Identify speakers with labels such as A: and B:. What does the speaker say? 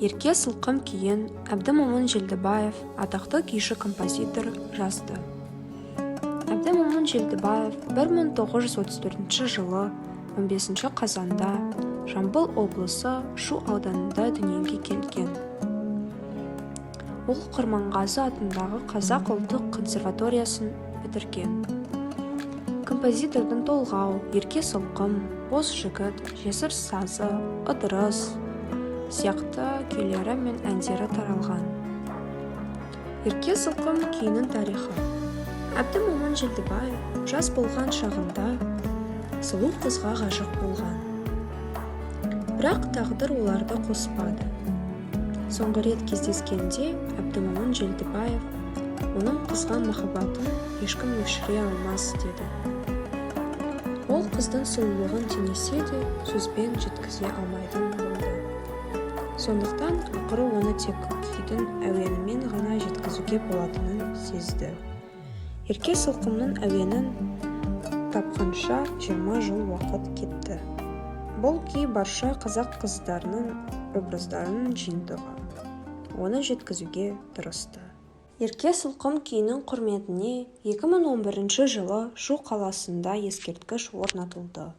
A: Ерке сылқым күйін Әбдімомын Желдібаев, атақты күйші композитор, жазды. Әбдімомын Желдібаев 1934 жылы 15 қазанда Жамбыл облысы Шу ауданында дүниеге келген. Ол Құрманғазы атындағы Қазақ ұлттық консерваториясын бітірген. Композитордың толғау, ерке сылқым, бос жігіт, жесір сазы, ыдырыс сияқты күйлері мен әндері таралған. Ерке сылқым күйінің тарихы. Әбдімомын Желдібаев жас болған шағында сұлу қызға ғашық болған. Бірақ тағдыр оларды қоспады. Соңғы рет кездескенде Әбдімомын Желдібаев оның қызға махаббатын ешкім өшіре алмас деді. Ол қыздың сұлулығын теңесе де сөзбен жеткізе алмайтын болды. Сондықтан ақыры оны тек күйдің әуенімен ғана жеткізуге болатынын сезді. Ерке сылқымның әуенін тапқанша 20 жыл уақыт кетті. Бұл күй барша қазақ қыздарының образдарының жиынтығы. Оны жеткізуге тырысты. Ерке сылқым күйінің құрметіне 2011 жылы Шу қаласында ескерткіш орнатылды.